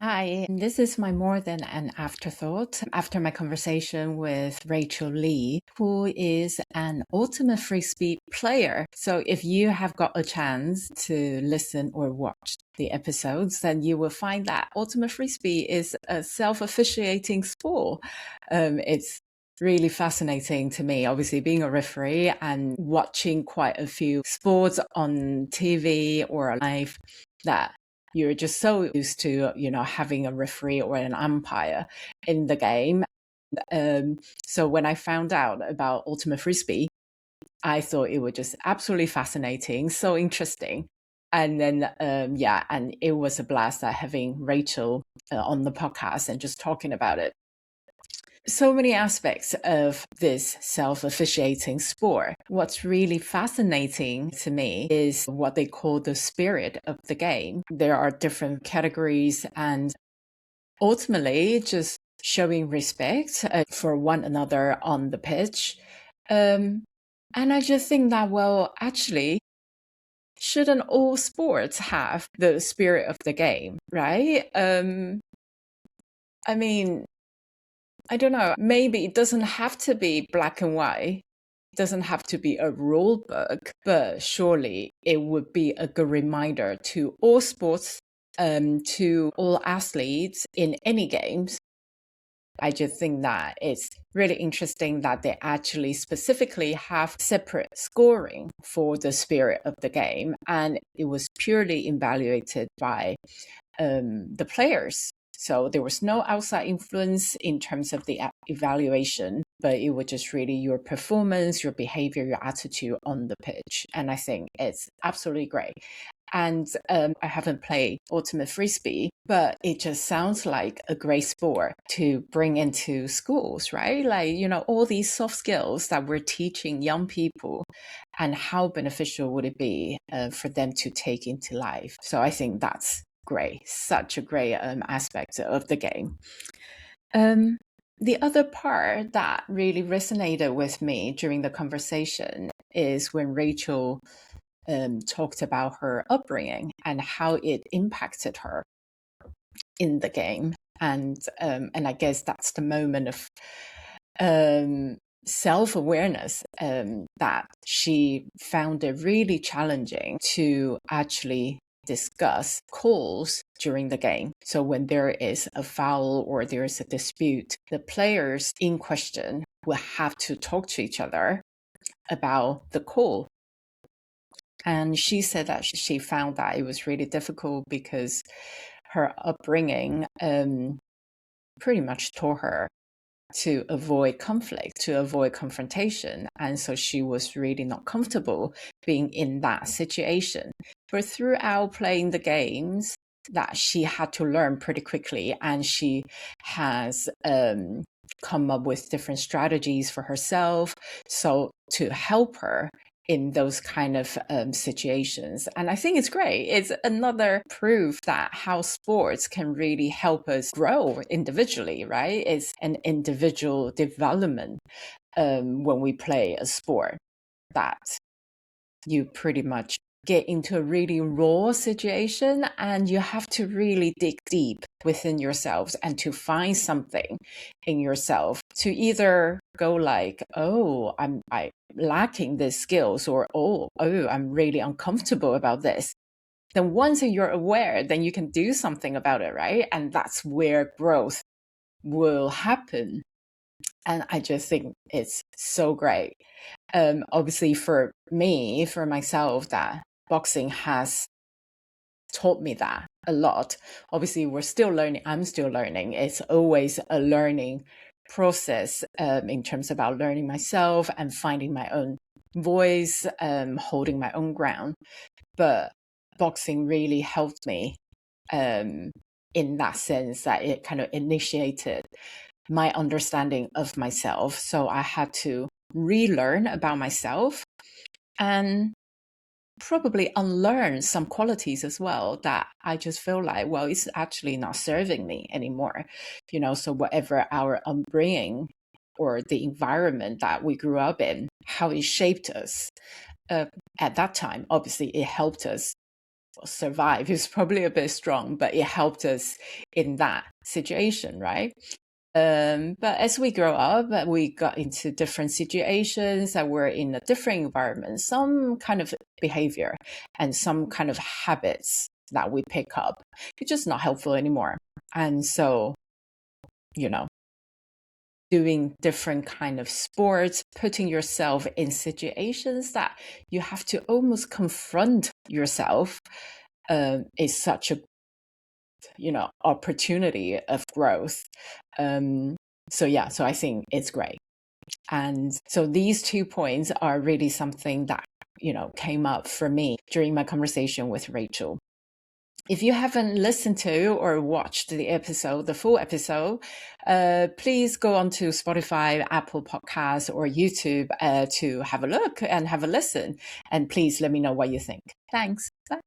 Hi, this is my more than an afterthought after my conversation with Rachel Lee, who is an ultimate frisbee player. So if you have got a chance to listen or watch the episodes, then you will find that ultimate frisbee is a self-officiating sport. It's really fascinating to me, obviously being a referee and watching quite a few sports on TV or live that you're just so used to, having a referee or an umpire in the game. So when I found out about Ultimate Frisbee, I thought it was just absolutely fascinating, so interesting. And then, and it was a blast having Rachel on the podcast and just talking about it. So many aspects of this self-officiating sport. What's really fascinating to me is what they call the spirit of the game. There are different categories and ultimately just showing respect for one another on the pitch. And I just think that, well, actually, shouldn't all sports have the spirit of the game, right? I mean, I don't know. Maybe it doesn't have to be black and white. It doesn't have to be a rule book, but surely it would be a good reminder to all sports, to all athletes in any games. I just think that it's really interesting that they actually specifically have separate scoring for the spirit of the game, and it was purely evaluated by the players. So there was no outside influence in terms of the evaluation, but it was just really your performance, your behavior, your attitude on the pitch. And I think it's absolutely great. And I haven't played Ultimate Frisbee, but it just sounds like a great sport to bring into schools, right? Like, all these soft skills that we're teaching young people and how beneficial would it be for them to take into life. So I think that's great, such a great aspect of the game. The other part that really resonated with me during the conversation is when Rachel talked about her upbringing and how it impacted her in the game. And I guess that's the moment of self-awareness that she found it really challenging to actually discuss calls during the game. So when there is a foul or there is a dispute, the players in question will have to talk to each other about the call. And she said that she found that it was really difficult because her upbringing pretty much taught her to avoid conflict, to avoid confrontation. And so she was really not comfortable being in that situation. But throughout playing the games, that she had to learn pretty quickly, and she has come up with different strategies for herself. So to help her in those kind of situations. And I think it's great. It's another proof that how sports can really help us grow individually, right? It's an individual development when we play a sport that you pretty much get into a really raw situation and you have to really dig deep within yourselves and to find something in yourself to either go like, oh, I lacking these skills, or oh, I'm really uncomfortable about this. Then once you're aware, then you can do something about it, right? And that's where growth will happen. And I just think it's so great. Obviously for me, for myself, that boxing has taught me that a lot. Obviously, we're still learning. I'm still learning. It's always a learning process in terms about learning myself and finding my own voice, holding my own ground. But boxing really helped me in that sense, that it kind of initiated my understanding of myself. So I had to relearn about myself and probably unlearn some qualities as well that I just feel like, well, it's actually not serving me anymore. So whatever our upbringing or the environment that we grew up in, how it shaped us at that time, obviously it helped us survive is probably a bit strong, but it helped us in that situation, right? But as we grow up, we got into different situations that were in a different environment, some kind of behavior and some kind of habits that we pick up. It's just not helpful anymore. And so, you know, doing different kind of sports, putting yourself in situations that you have to almost confront yourself is such a opportunity of growth. So I think it's great. And so these 2 points are really something that came up for me during my conversation with Rachel. If you haven't listened to or watched the full episode, please go on to Spotify, Apple Podcasts, or YouTube to have a look and have a listen. And please let me know what you think. Thanks. Bye.